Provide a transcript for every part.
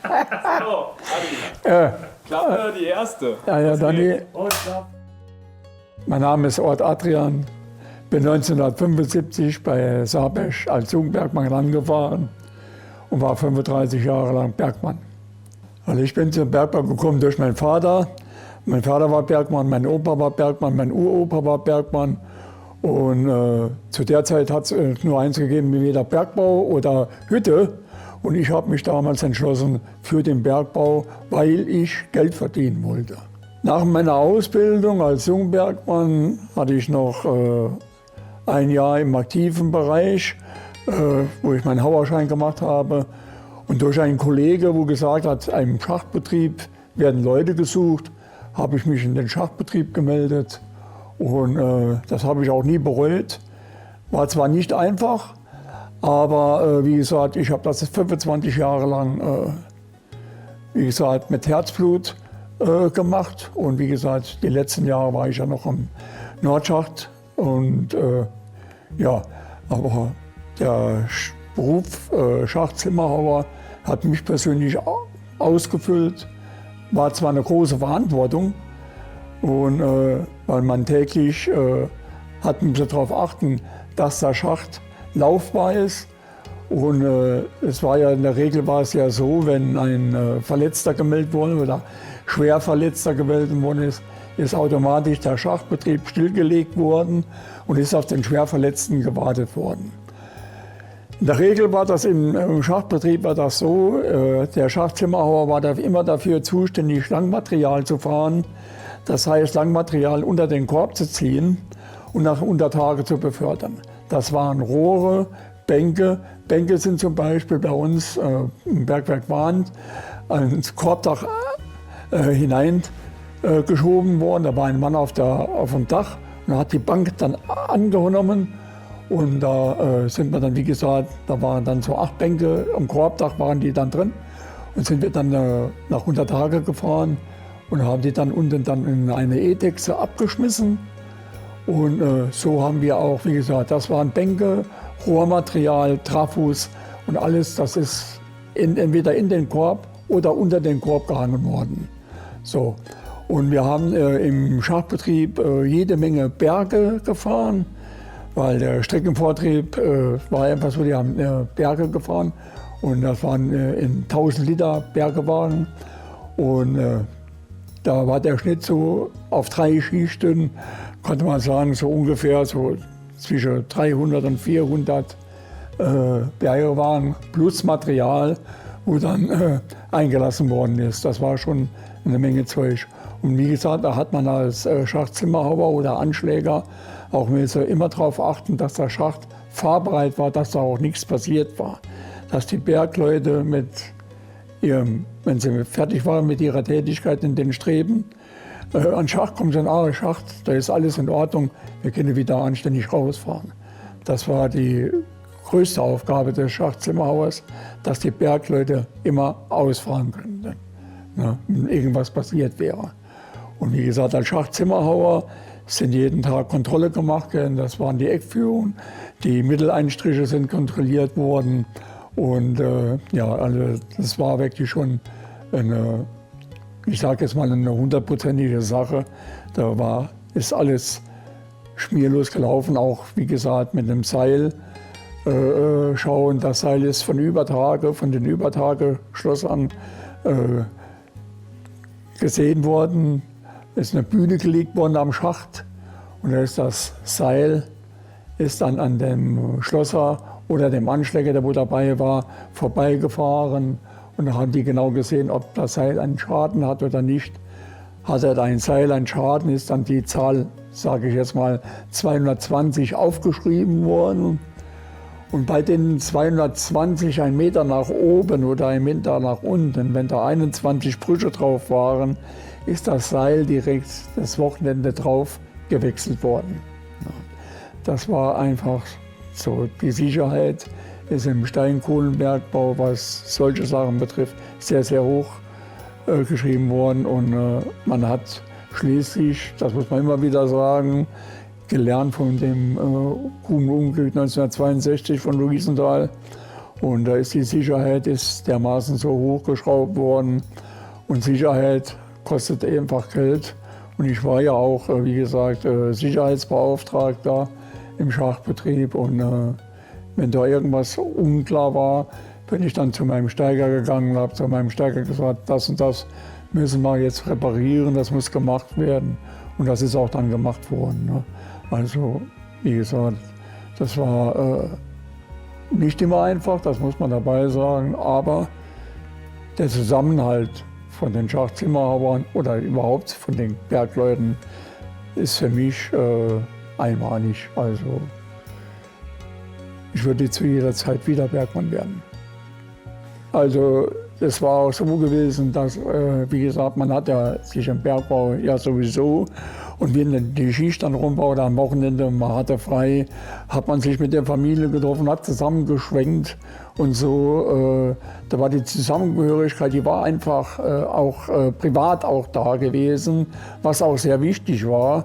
So, Adi. Klappe die erste. Ja, Dani. Mein Name ist Ort Adrian. Bin 1975 bei Saarbesch als Jugendbergmann angefahren und war 35 Jahre lang Bergmann. Also ich bin zum Bergbau gekommen durch meinen Vater. Mein Vater war Bergmann, mein Opa war Bergmann, mein Uropa war Bergmann. Und zu der Zeit hat es nur eins gegeben, entweder Bergbau oder Hütte. Und ich habe mich damals entschlossen für den Bergbau, weil ich Geld verdienen wollte. Nach meiner Ausbildung als Jungbergmann hatte ich noch ein Jahr im aktiven Bereich, wo ich meinen Hauerschein gemacht habe. Und durch einen Kollege, wo gesagt hat, im Schachtbetrieb werden Leute gesucht, habe ich mich in den Schachtbetrieb gemeldet. Und das habe ich auch nie bereut. War zwar nicht einfach, aber wie gesagt, ich habe das 25 Jahre lang, wie gesagt, mit Herzblut gemacht. Und wie gesagt, die letzten Jahre war ich ja noch am Nordschacht. Und ja, aber der Beruf Schachtzimmerhauer hat mich persönlich ausgefüllt. War zwar eine große Verantwortung, und, weil man täglich hat müssen darauf achten, dass der Schacht laufbar ist. Und es war ja in der Regel war es ja so, wenn ein Verletzter gemeldet wurde oder schwer Verletzter gemeldet worden ist, ist automatisch der Schachtbetrieb stillgelegt worden und ist auf den Schwerverletzten gewartet worden. In der Regel war das im Schachtbetrieb war das so, der Schachtzimmerhauer war immer dafür zuständig, Langmaterial zu fahren. Das heißt, Langmaterial unter den Korb zu ziehen und nach Untertage zu befördern. Das waren Rohre, Bänke. Bänke sind zum Beispiel bei uns im Bergwerk Wahnd ins Korbdach hineingeschoben worden. Da war ein Mann auf dem Dach und hat die Bank dann angenommen. Und da sind wir dann, wie gesagt, da waren dann so 8 Bänke am Korbdach, waren die dann drin. Und sind wir dann nach Untertage gefahren und haben die dann unten dann in eine E-Dechse abgeschmissen. Und so haben wir auch, wie gesagt, das waren Bänke, Rohrmaterial, Trafos und alles, das ist entweder in den Korb oder unter den Korb gehangen worden. So. Und wir haben im Schachtbetrieb jede Menge Berge gefahren, weil der Streckenvortrieb war einfach so, die haben Berge gefahren und das waren in 1000 Liter Bergewagen. Und da war der Schnitt so auf 3 Skistunden, konnte man sagen, so ungefähr so zwischen 300 und 400 Bergewagen plus Material, wo dann eingelassen worden ist. Das war schon eine Menge Zeug. Und wie gesagt, da hat man als Schachtzimmerhauer oder Anschläger auch immer darauf achten, dass der Schacht fahrbereit war, dass da auch nichts passiert war. Dass die Bergleute wenn sie fertig waren mit ihrer Tätigkeit in den Streben, an Schacht kommen sie an, Schacht, da ist alles in Ordnung, wir können wieder anständig rausfahren. Das war die größte Aufgabe des Schachtzimmerhauers, dass die Bergleute immer ausfahren könnten, wenn irgendwas passiert wäre. Und wie gesagt, als Schachtzimmerhauer sind jeden Tag Kontrolle gemacht worden. Das waren die Eckführungen, die Mitteleinstriche sind kontrolliert worden. Und ja, also das war wirklich schon eine, ich sage jetzt mal, eine 100-prozentige Sache. Ist alles schmierlos gelaufen, auch wie gesagt mit einem Seil schauen. Das Seil ist von den Übertageschlossern gesehen worden. Ist eine Bühne gelegt worden am Schacht und da ist das Seil ist dann an dem Schlosser oder dem Anschläger, der wo dabei war, vorbeigefahren. Und da haben die genau gesehen, ob das Seil einen Schaden hat oder nicht. Hat er ein Seil einen Schaden, ist dann die Zahl, sage ich jetzt mal, 220 aufgeschrieben worden. Und bei den 220 1 Meter nach oben oder 1 Meter nach unten, wenn da 21 Brüche drauf waren, ist das Seil direkt das Wochenende drauf gewechselt worden. Das war einfach so. Die Sicherheit ist im Steinkohlenbergbau, was solche Sachen betrifft, sehr, sehr hoch geschrieben worden. Und man hat schließlich, das muss man immer wieder sagen, gelernt von dem Grubenunglück 1962 von Luisenthal. Und da ist die Sicherheit dermaßen so hochgeschraubt worden. Und Sicherheit kostet einfach Geld. Und ich war ja auch, wie gesagt, Sicherheitsbeauftragter im Schachtbetrieb. Und wenn da irgendwas unklar war, bin ich dann zu meinem Steiger gegangen und habe zu meinem Steiger gesagt, das und das müssen wir jetzt reparieren, das muss gemacht werden. Und das ist auch dann gemacht worden. Ne? Also, wie gesagt, das war nicht immer einfach, das muss man dabei sagen, aber der Zusammenhalt von den Schachtzimmerhabern oder überhaupt von den Bergleuten ist für mich einmalig. Also, ich würde zu jeder Zeit wieder Bergmann werden. Also es war auch so gewesen, dass, wie gesagt, man hat ja sich im Bergbau ja sowieso und wenn die Schicht dann rum war oder am Wochenende, man hatte frei, hat man sich mit der Familie getroffen, hat zusammengeschwenkt und so. Da war die Zusammengehörigkeit, die war einfach auch privat auch da gewesen, was auch sehr wichtig war.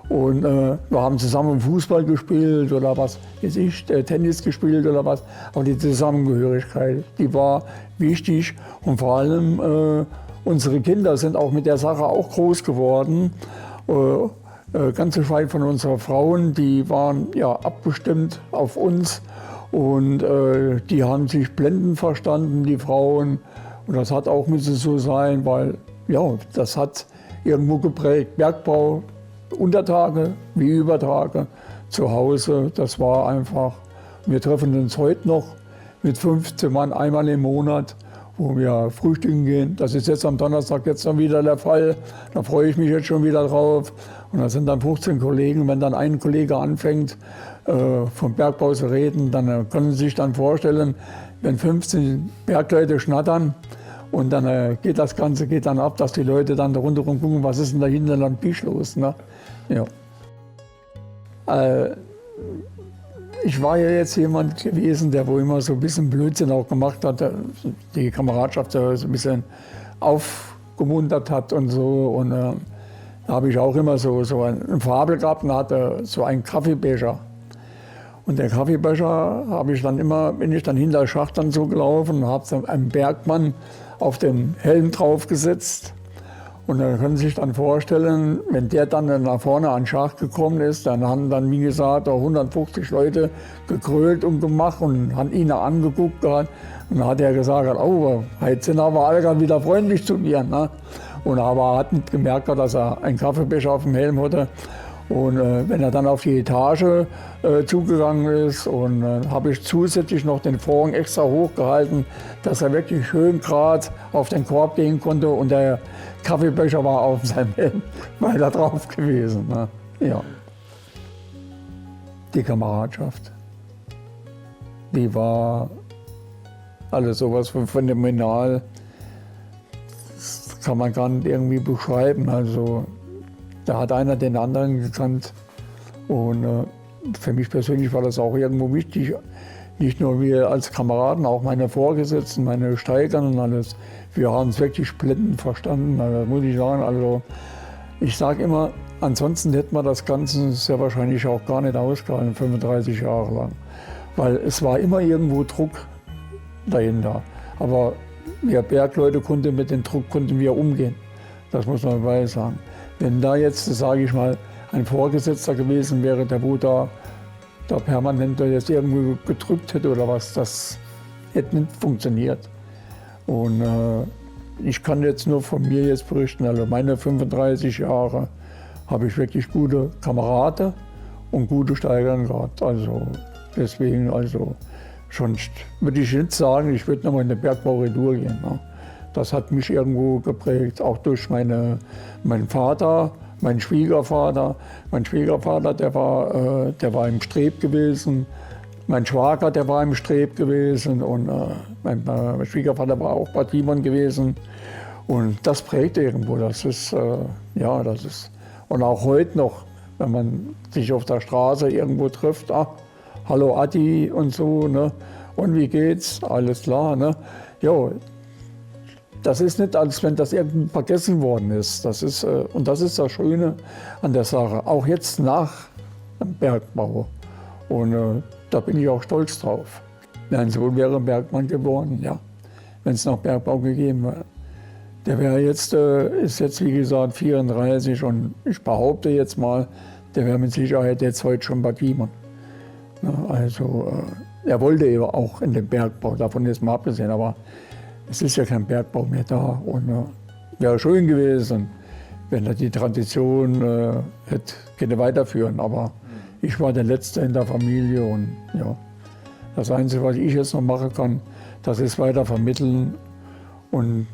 Und wir haben zusammen Fußball gespielt oder was weiß ich, Tennis gespielt oder was. Aber die Zusammengehörigkeit, die war wichtig. Und vor allem unsere Kinder sind auch mit der Sache auch groß geworden. Ganz weit von unseren Frauen, die waren ja abgestimmt auf uns. Und die haben sich blendend verstanden, die Frauen. Und das hat auch müssen so sein, weil ja, das hat irgendwo geprägt. Bergbau, Untertage wie Übertage zu Hause, das war einfach, wir treffen uns heute noch mit 15 Mann einmal im Monat, wo wir frühstücken gehen. Das ist jetzt am Donnerstag jetzt dann wieder der Fall, da freue ich mich jetzt schon wieder drauf. Und da sind dann 15 Kollegen, wenn dann ein Kollege anfängt vom Bergbau zu reden, dann können Sie sich dann vorstellen, wenn 15 Bergleute schnattern, und dann geht das Ganze dann ab, dass die Leute dann da rundherum gucken, was ist denn da hinten am Tisch los. Ne? Ja. Ich war ja jetzt jemand gewesen, der wo immer so ein bisschen Blödsinn auch gemacht hat, die Kameradschaft so ein bisschen aufgemuntert hat und so. Und da habe ich auch immer so eine Fabel gehabt und hatte so einen Kaffeebecher. Und der Kaffeebecher habe ich dann immer, bin ich dann hinter der Schacht dann so gelaufen und habe so einen Bergmann auf den Helm draufgesetzt. Und dann können Sie sich dann vorstellen, wenn der dann nach vorne an den Schacht gekommen ist, dann haben dann, wie gesagt, 150 Leute gegrölt und gemacht und haben ihn angeguckt. Und dann hat er gesagt, oh, heute sind aber alle wieder freundlich zu mir. Ne? Und aber er hat nicht gemerkt, dass er einen Kaffeebecher auf dem Helm hatte. Und wenn er dann auf die Etage zugegangen ist, und habe ich zusätzlich noch den Vorhang extra hochgehalten, dass er wirklich schön gerade auf den Korb gehen konnte und der Kaffeebecher war auf seinem Helm weiter drauf gewesen. Ne? Ja. Die Kameradschaft, die war alles sowas von phänomenal. Das kann man gar nicht irgendwie beschreiben. Also, da hat einer den anderen gekannt. Und für mich persönlich war das auch irgendwo wichtig. Nicht nur wir als Kameraden, auch meine Vorgesetzten, meine Steigern und alles. Wir haben es wirklich blendend verstanden, also, muss ich sagen. Also, ich sage immer, ansonsten hätte man das Ganze sehr wahrscheinlich auch gar nicht ausgehalten, 35 Jahre lang. Weil es war immer irgendwo Druck dahinter. Aber wir Bergleute konnten mit dem Druck umgehen. Das muss man dabei sagen. Wenn da jetzt, sage ich mal, ein Vorgesetzter gewesen wäre, der wo da permanent jetzt irgendwo gedrückt hätte oder was, das hätte nicht funktioniert. Und ich kann jetzt nur von mir jetzt berichten, also meine 35 Jahre habe ich wirklich gute Kameraden und gute Steiger gehabt. Also deswegen, also schon würde ich nicht sagen, ich würde nochmal in den Bergbau-Retour gehen. Ne? Das hat mich irgendwo geprägt, auch durch meinen Vater, meinen Schwiegervater. Mein Schwiegervater, der war im Streb gewesen. Mein Schwager, der war im Streb gewesen. Und mein Schwiegervater war auch Partimon gewesen. Und das prägt irgendwo. Das ist, ja, das ist. Und auch heute noch, wenn man sich auf der Straße irgendwo trifft, hallo Adi und so, ne? Und wie geht's? Alles klar, ne? Jo. Das ist nicht, als wenn das irgendwie vergessen worden ist. Und das ist das Schöne an der Sache, auch jetzt nach dem Bergbau. Und da bin ich auch stolz drauf. Mein Sohn wäre Bergmann geworden, ja, wenn es noch Bergbau gegeben wäre. Der wäre jetzt, ist jetzt wie gesagt 34 und ich behaupte jetzt mal, der wäre mit Sicherheit jetzt heute schon Bergmann. Also er wollte eben auch in den Bergbau, davon ist mal abgesehen, aber es ist ja kein Bergbau mehr da und wäre schön gewesen, wenn er die Tradition hätte können weiterführen. Aber ich war der Letzte in der Familie und ja, das Einzige, was ich jetzt noch machen kann, das ist weiter vermitteln und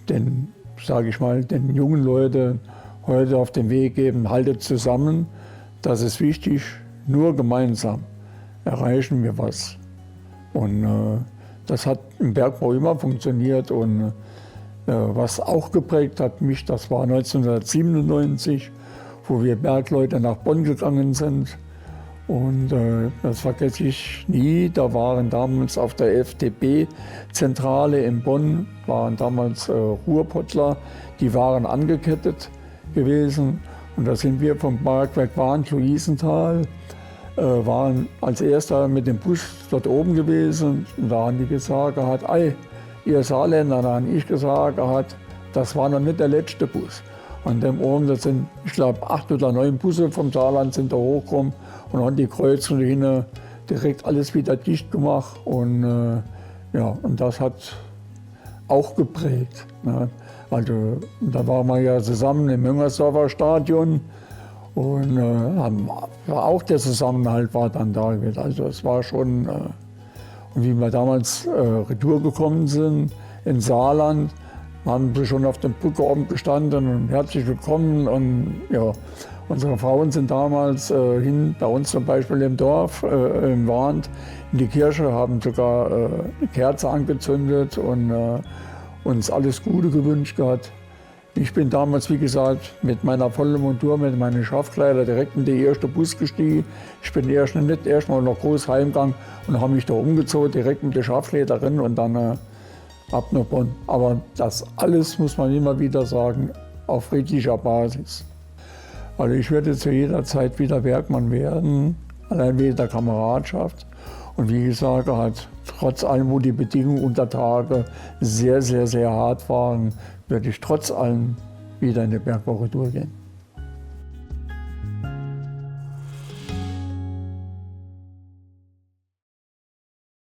den, sage ich mal, den jungen Leuten heute auf den Weg geben, haltet zusammen, das ist wichtig, nur gemeinsam erreichen wir was. Und das hat im Bergbau immer funktioniert und was auch geprägt hat mich, das war 1997, wo wir Bergleute nach Bonn gegangen sind. Und das vergesse ich nie, da waren damals auf der FDP-Zentrale in Bonn, waren damals Ruhrpottler, die waren angekettet gewesen. Und da sind wir vom Bergwerk Warnt-Luisenthal, waren als erster mit dem Bus dort oben gewesen. Und da haben die gesagt, ei, ihr Saarländer, da habe ich gesagt, das war noch nicht der letzte Bus. An dem oben, das sind, ich glaube, 8 oder 9 Busse vom Saarland sind da hochgekommen und haben die Kreuzung dahin direkt alles wieder dicht gemacht. Und ja, und das hat auch geprägt. Ne? Also da waren wir ja zusammen im Müngersdorfer Stadion und war auch der Zusammenhalt war dann da gewesen. Also es war schon, und wie wir damals retour gekommen sind in Saarland, haben wir schon auf dem Brücke oben gestanden und herzlich willkommen. Und ja, unsere Frauen sind damals bei uns zum Beispiel im Dorf, im Warnt, in die Kirche, haben sogar eine Kerze angezündet und uns alles Gute gewünscht gehabt. Ich bin damals, wie gesagt, mit meiner vollen Montur, mit meinen Schafkleider direkt in den ersten Bus gestiegen. Ich bin nicht erstmal noch groß heimgegangen und habe mich da umgezogen, direkt mit der Schafkleiderin und dann ab nach Bonn. Aber das alles, muss man immer wieder sagen, auf friedlicher Basis. Also ich werde zu jeder Zeit wieder Bergmann werden, allein wegen der Kameradschaft. Und wie gesagt, trotz allem, wo die Bedingungen unter Tage sehr, sehr, sehr hart waren, werde ich trotz allem wieder in die Bergbau durchgehen.